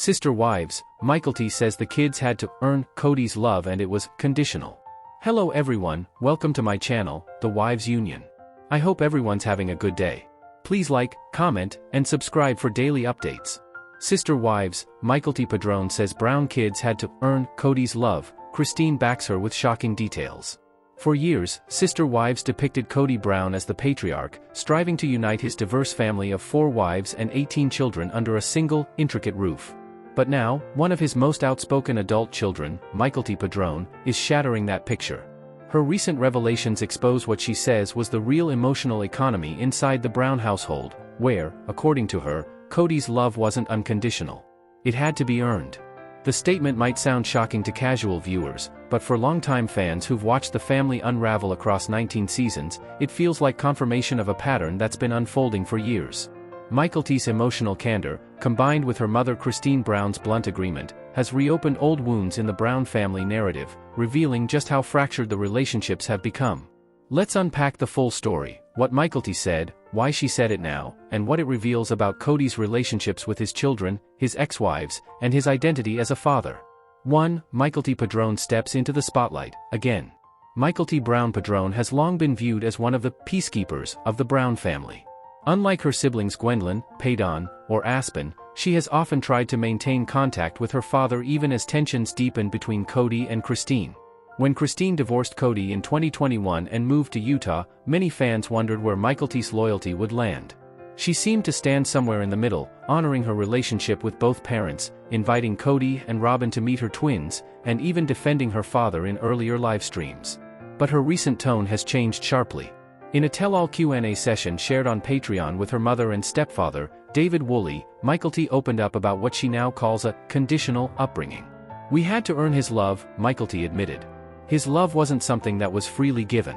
Sister Wives, Mykelti says the kids had to earn Kody's love and it was conditional. Hello everyone, welcome to my channel, The Wives Union. I hope everyone's having a good day. Please like, comment, and subscribe for daily updates. Sister Wives, Mykelti Padron says brown kids had to earn Kody's love. Christine backs her with shocking details. For years, Sister Wives depicted Kody Brown as the patriarch, striving to unite his diverse family of 4 wives and 18 children under a single, intricate roof. But now, one of his most outspoken adult children, Mykelti Padron, is shattering that picture. Her recent revelations expose what she says was the real emotional economy inside the Brown household, where, according to her, Kody's love wasn't unconditional. It had to be earned. The statement might sound shocking to casual viewers, but for longtime fans who've watched the family unravel across 19 seasons, it feels like confirmation of a pattern that's been unfolding for years. Mykelti's emotional candor, combined with her mother Christine Brown's blunt agreement, has reopened old wounds in the Brown family narrative, revealing just how fractured the relationships have become. Let's unpack the full story, what Mykelti said, why she said it now, and what it reveals about Kody's relationships with his children, his ex-wives, and his identity as a father. 1. Mykelti Padron steps into the spotlight, again. Mykelti Brown Padron has long been viewed as one of the peacekeepers of the Brown family. Unlike her siblings Gwendolyn, Paydon, or Aspen, she has often tried to maintain contact with her father even as tensions deepened between Kody and Christine. When Christine divorced Kody in 2021 and moved to Utah, many fans wondered where Mykelti's loyalty would land. She seemed to stand somewhere in the middle, honoring her relationship with both parents, inviting Kody and Robyn to meet her twins, and even defending her father in earlier live streams. But her recent tone has changed sharply. In a tell-all Q&A session shared on Patreon with her mother and stepfather, David Woolley, Mykelti opened up about what she now calls a conditional upbringing. "We had to earn his love," Mykelti admitted. "His love wasn't something that was freely given.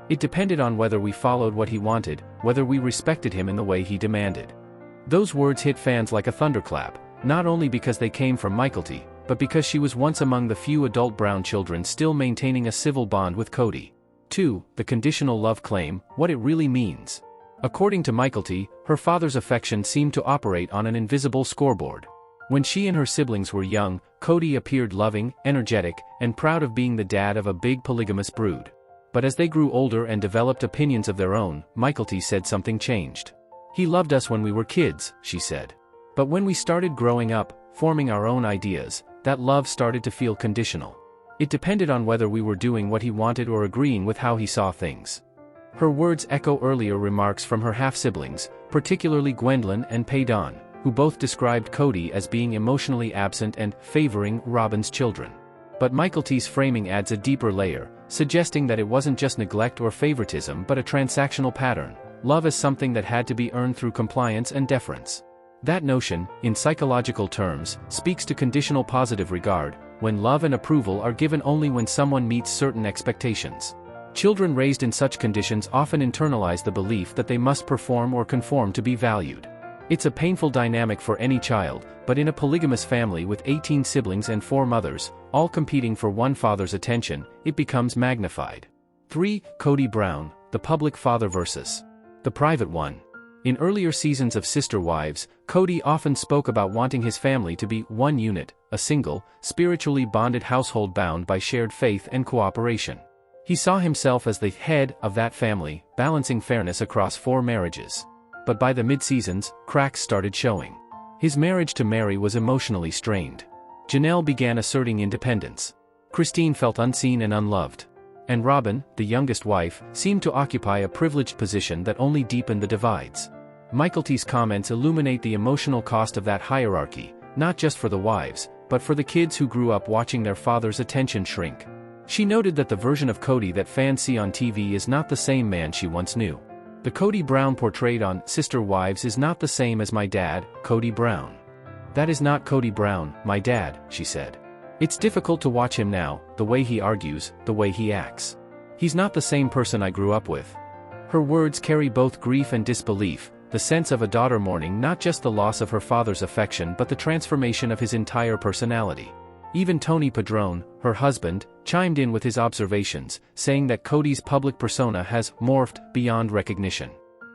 It depended on whether we followed what he wanted, whether we respected him in the way he demanded." Those words hit fans like a thunderclap, not only because they came from Mykelti, but because she was once among the few adult Brown children still maintaining a civil bond with Kody. 2. The conditional love claim, what it really means. According to Mykelti, her father's affection seemed to operate on an invisible scoreboard. When she and her siblings were young, Kody appeared loving, energetic, and proud of being the dad of a big polygamous brood. But as they grew older and developed opinions of their own, Mykelti said something changed. "He loved us when we were kids," she said. "But when we started growing up, forming our own ideas, that love started to feel conditional. It depended on whether we were doing what he wanted or agreeing with how he saw things." Her words echo earlier remarks from her half-siblings, particularly Gwendolyn and Paydon, who both described Kody as being emotionally absent and favoring Robyn's children. But Mykelti's framing adds a deeper layer, suggesting that it wasn't just neglect or favoritism but a transactional pattern, love as something that had to be earned through compliance and deference. That notion, in psychological terms, speaks to conditional positive regard, when love and approval are given only when someone meets certain expectations. Children raised in such conditions often internalize the belief that they must perform or conform to be valued. It's a painful dynamic for any child, but in a polygamous family with 18 siblings and 4 mothers, all competing for one father's attention, it becomes magnified. 3. Kody Brown, the public father versus the private one. In earlier seasons of Sister Wives, Kody often spoke about wanting his family to be one unit, a single, spiritually bonded household bound by shared faith and cooperation. He saw himself as the head of that family, balancing fairness across 4 marriages. But by the mid-seasons, cracks started showing. His marriage to Meri was emotionally strained. Janelle began asserting independence. Christine felt unseen and unloved. And Robyn, the youngest wife, seemed to occupy a privileged position that only deepened the divides. Mykelti's comments illuminate the emotional cost of that hierarchy, not just for the wives, but for the kids who grew up watching their father's attention shrink. She noted that the version of Kody that fans see on TV is not the same man she once knew. "The Kody Brown portrayed on Sister Wives is not the same as my dad, Kody Brown. That is not Kody Brown, my dad," she said. "It's difficult to watch him now, the way he argues, the way he acts. He's not the same person I grew up with." Her words carry both grief and disbelief, the sense of a daughter mourning not just the loss of her father's affection but the transformation of his entire personality. Even Tony Padron, her husband, chimed in with his observations, saying that Kody's public persona has morphed beyond recognition.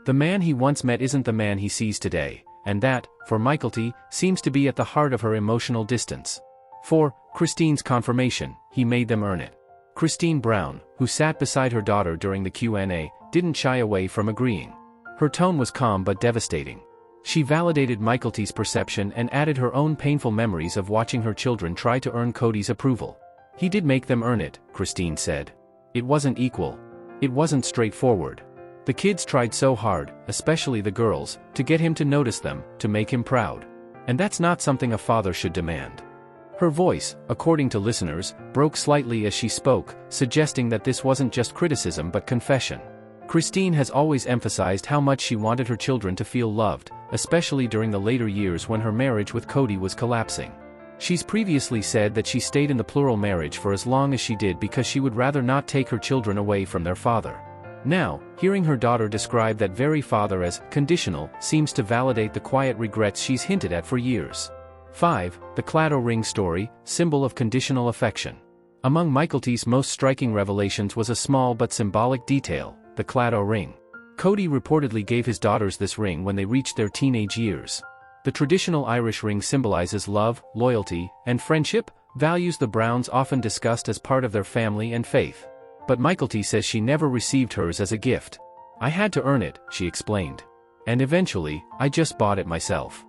"The man he once met isn't the man he sees today, and that, for Mykelti, seems to be at the heart of her emotional distance. 4. Christine's confirmation, he made them earn it. Christine Brown, who sat beside her daughter during the Q&A, didn't shy away from agreeing. Her tone was calm but devastating. She validated Mykelti's perception and added her own painful memories of watching her children try to earn Kody's approval. He did make them earn it, Christine said. It wasn't equal. It wasn't straightforward. The kids tried so hard, especially the girls, to get him to notice them, to make him proud. And that's not something a father should demand. Her voice, according to listeners, broke slightly as she spoke, suggesting that this wasn't just criticism but confession. Christine has always emphasized how much she wanted her children to feel loved, especially during the later years when her marriage with Kody was collapsing. She's previously said that she stayed in the plural marriage for as long as she did because she would rather not take her children away from their father. Now, hearing her daughter describe that very father as conditional seems to validate the quiet regrets she's hinted at for years. 5. The Clado ring story, symbol of conditional affection. Among Mykelti's most striking revelations was a small but symbolic detail, the Clado ring. Kody reportedly gave his daughters this ring when they reached their teenage years. The traditional Irish ring symbolizes love, loyalty, and friendship, values the Browns often discussed as part of their family and faith. But Mykelti says she never received hers as a gift. I had to earn it, she explained. And eventually, I just bought it myself.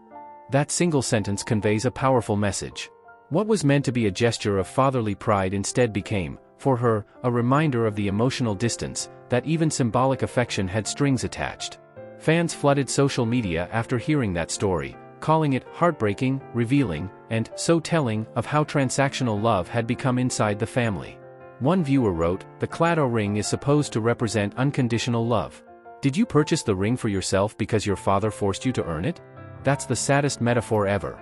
That single sentence conveys a powerful message. What was meant to be a gesture of fatherly pride instead became, for her, a reminder of the emotional distance, that even symbolic affection had strings attached. Fans flooded social media after hearing that story, calling it heartbreaking, revealing, and so telling of how transactional love had become inside the family. One viewer wrote, "The Clado ring is supposed to represent unconditional love. Did you purchase the ring for yourself because your father forced you to earn it? That's the saddest metaphor ever."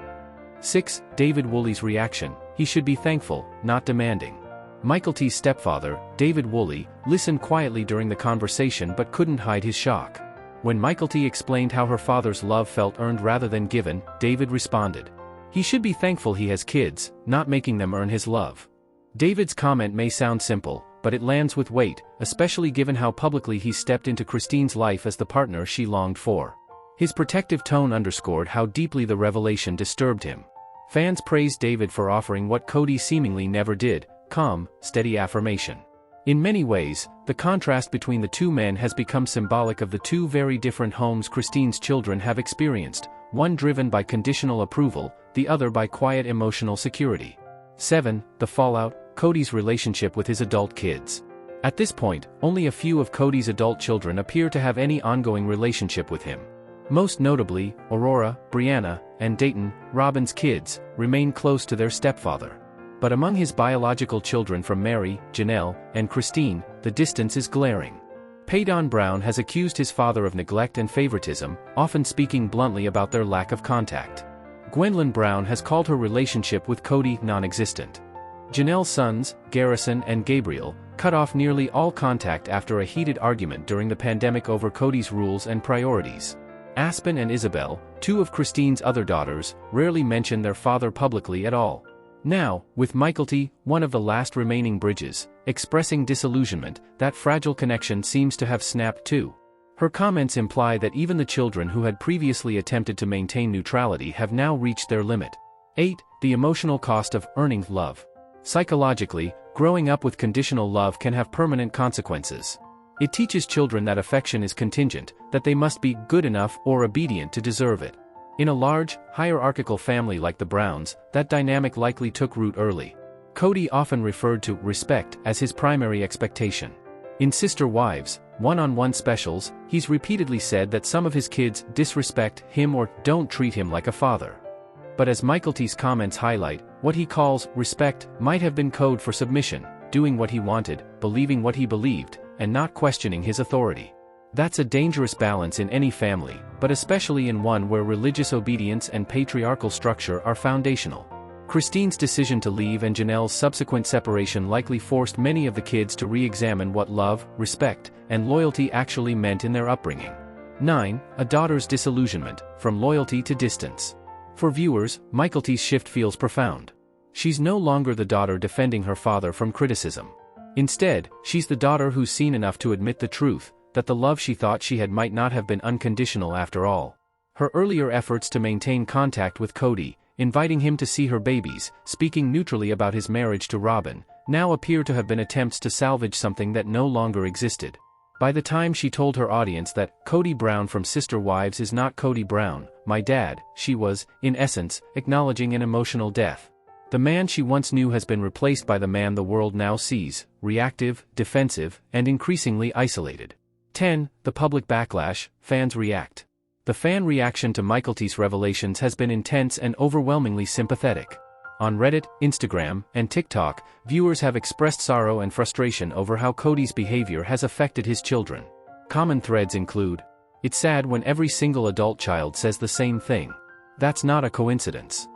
6. David Woolley's reaction, he should be thankful, not demanding. Mykelti's stepfather, David Woolley, listened quietly during the conversation but couldn't hide his shock. When Mykelti explained how her father's love felt earned rather than given, David responded. He should be thankful he has kids, not making them earn his love. David's comment may sound simple, but it lands with weight, especially given how publicly he stepped into Christine's life as the partner she longed for. His protective tone underscored how deeply the revelation disturbed him. Fans praised David for offering what Kody seemingly never did, calm, steady affirmation. In many ways, the contrast between the two men has become symbolic of the two very different homes Christine's children have experienced, one driven by conditional approval, the other by quiet emotional security. 7. The fallout, Kody's relationship with his adult kids. At this point, only a few of Kody's adult children appear to have any ongoing relationship with him. Most notably, Aurora, Brianna, and Dayton, Robyn's kids, remain close to their stepfather. But among his biological children from Meri, Janelle, and Christine, the distance is glaring. Paydon Brown has accused his father of neglect and favoritism, often speaking bluntly about their lack of contact. Gwendolyn Brown has called her relationship with Kody non-existent. Janelle's sons, Garrison and Gabriel, cut off nearly all contact after a heated argument during the pandemic over Kody's rules and priorities. Aspen and Isabel, two of Christine's other daughters, rarely mention their father publicly at all. Now, with Mykelti, one of the last remaining bridges, expressing disillusionment, that fragile connection seems to have snapped too. Her comments imply that even the children who had previously attempted to maintain neutrality have now reached their limit. 8. The emotional cost of earning love. Psychologically, growing up with conditional love can have permanent consequences. It teaches children that affection is contingent, that they must be good enough or obedient to deserve it. In a large, hierarchical family like the Browns, that dynamic likely took root early. Kody often referred to respect as his primary expectation. In Sister Wives, one-on-one specials, he's repeatedly said that some of his kids disrespect him or don't treat him like a father. But as Mykelti's comments highlight, what he calls respect might have been code for submission, doing what he wanted, believing what he believed, and not questioning his authority. That's a dangerous balance in any family, but especially in one where religious obedience and patriarchal structure are foundational. Christine's decision to leave and Janelle's subsequent separation likely forced many of the kids to re-examine what love, respect, and loyalty actually meant in their upbringing. 9. A daughter's disillusionment, from loyalty to distance. For viewers, Mykelti's shift feels profound. She's no longer the daughter defending her father from criticism. Instead, she's the daughter who's seen enough to admit the truth, that the love she thought she had might not have been unconditional after all. Her earlier efforts to maintain contact with Kody, inviting him to see her babies, speaking neutrally about his marriage to Robyn, now appear to have been attempts to salvage something that no longer existed. By the time she told her audience that Kody Brown from Sister Wives is not Kody Brown, my dad, she was, in essence, acknowledging an emotional death. The man she once knew has been replaced by the man the world now sees, reactive, defensive, and increasingly isolated. 10. The public backlash, fans react. The fan reaction to Mykelti's revelations has been intense and overwhelmingly sympathetic. On Reddit, Instagram, and TikTok, viewers have expressed sorrow and frustration over how Kody's behavior has affected his children. Common threads include, "It's sad when every single adult child says the same thing. That's not a coincidence.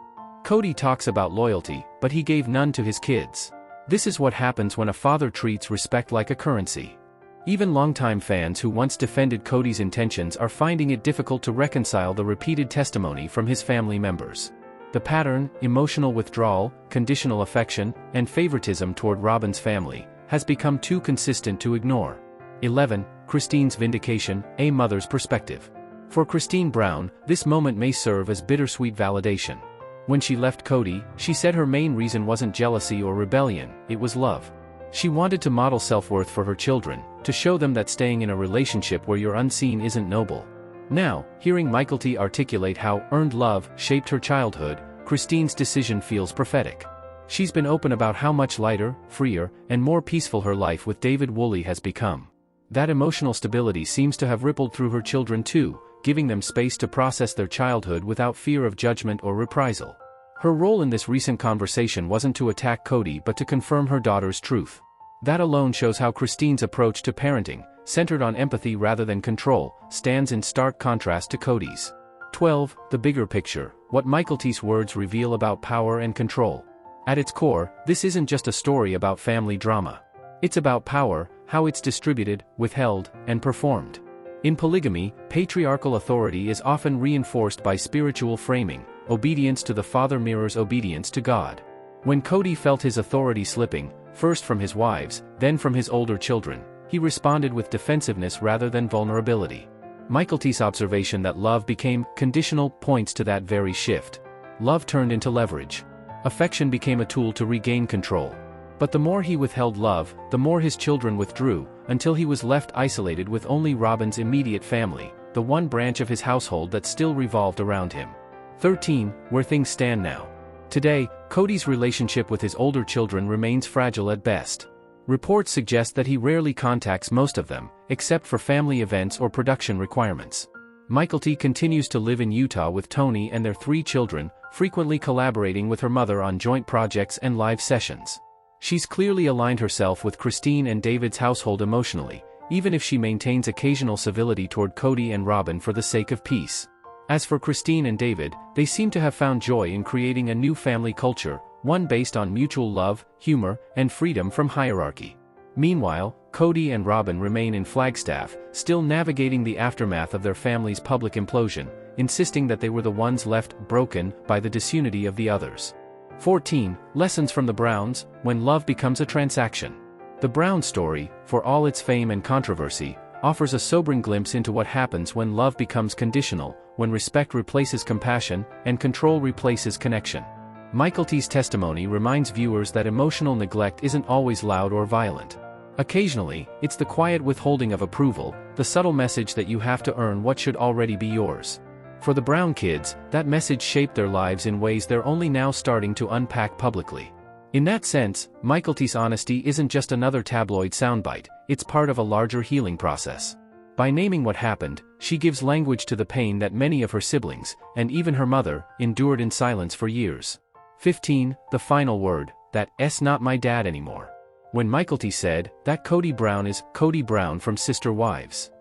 Kody talks about loyalty, but he gave none to his kids. This is what happens when a father treats respect like a currency." Even longtime fans who once defended Kody's intentions are finding it difficult to reconcile the repeated testimony from his family members. The pattern, emotional withdrawal, conditional affection, and favoritism toward Robyn's family, has become too consistent to ignore. 11. Christine's vindication, a mother's perspective. For Christine Brown, this moment may serve as bittersweet validation. When she left Kody, she said her main reason wasn't jealousy or rebellion, it was love. She wanted to model self-worth for her children, to show them that staying in a relationship where you're unseen isn't noble. Now, hearing Mykelti articulate how earned love shaped her childhood, Christine's decision feels prophetic. She's been open about how much lighter, freer, and more peaceful her life with David Woolley has become. That emotional stability seems to have rippled through her children too, giving them space to process their childhood without fear of judgment or reprisal. Her role in this recent conversation wasn't to attack Kody but to confirm her daughter's truth. That alone shows how Christine's approach to parenting, centered on empathy rather than control, stands in stark contrast to Kody's. 12. The bigger picture, what Mykelti's words reveal about power and control. At its core, this isn't just a story about family drama. It's about power, how it's distributed, withheld, and performed. In polygamy, patriarchal authority is often reinforced by spiritual framing. Obedience to the father mirrors obedience to God. When Kody felt his authority slipping, first from his wives, then from his older children, he responded with defensiveness rather than vulnerability. Mykelti's observation that love became conditional points to that very shift. Love turned into leverage. Affection became a tool to regain control. But the more he withheld love, the more his children withdrew, until he was left isolated with only Robyn's immediate family, the one branch of his household that still revolved around him. 13. Where things stand now. Today, Kody's relationship with his older children remains fragile at best. Reports suggest that he rarely contacts most of them, except for family events or production requirements. Mykelti continues to live in Utah with Tony and their 3 children, frequently collaborating with her mother on joint projects and live sessions. She's clearly aligned herself with Christine and David's household emotionally, even if she maintains occasional civility toward Kody and Robyn for the sake of peace. As for Christine and David, they seem to have found joy in creating a new family culture, one based on mutual love, humor, and freedom from hierarchy. Meanwhile, Kody and Robyn remain in Flagstaff, still navigating the aftermath of their family's public implosion, insisting that they were the ones left broken by the disunity of the others. 14. Lessons from the Browns, when love becomes a transaction. The Brown story, for all its fame and controversy, offers a sobering glimpse into what happens when love becomes conditional, when respect replaces compassion, and control replaces connection. Mykelti's testimony reminds viewers that emotional neglect isn't always loud or violent. Occasionally, it's the quiet withholding of approval, the subtle message that you have to earn what should already be yours. For the Brown kids, that message shaped their lives in ways they're only now starting to unpack publicly. In that sense, Mykelti's honesty isn't just another tabloid soundbite, it's part of a larger healing process. By naming what happened, she gives language to the pain that many of her siblings, and even her mother, endured in silence for years. 15. The final word, that's not my dad anymore. When Mykelti said, that Kody Brown is Kody Brown from Sister Wives.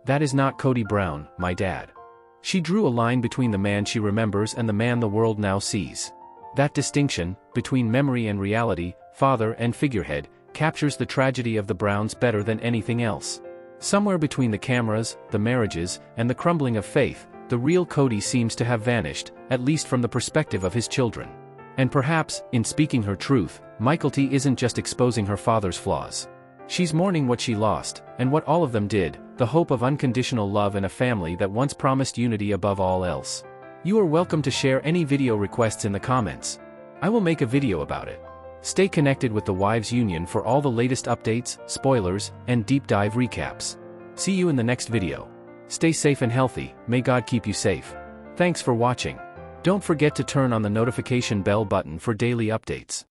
That is not Kody Brown, my dad. She drew a line between the man she remembers and the man the world now sees. That distinction, between memory and reality, father and figurehead, captures the tragedy of the Browns better than anything else. Somewhere between the cameras, the marriages, and the crumbling of faith, the real Kody seems to have vanished, at least from the perspective of his children. And perhaps, in speaking her truth, Mykelti isn't just exposing her father's flaws. She's mourning what she lost, and what all of them did, the hope of unconditional love in a family that once promised unity above all else. You are welcome to share any video requests in the comments. I will make a video about it. Stay connected with the Wives Union for all the latest updates, spoilers, and deep dive recaps. See you in the next video. Stay safe and healthy, may God keep you safe. Thanks for watching. Don't forget to turn on the notification bell button for daily updates.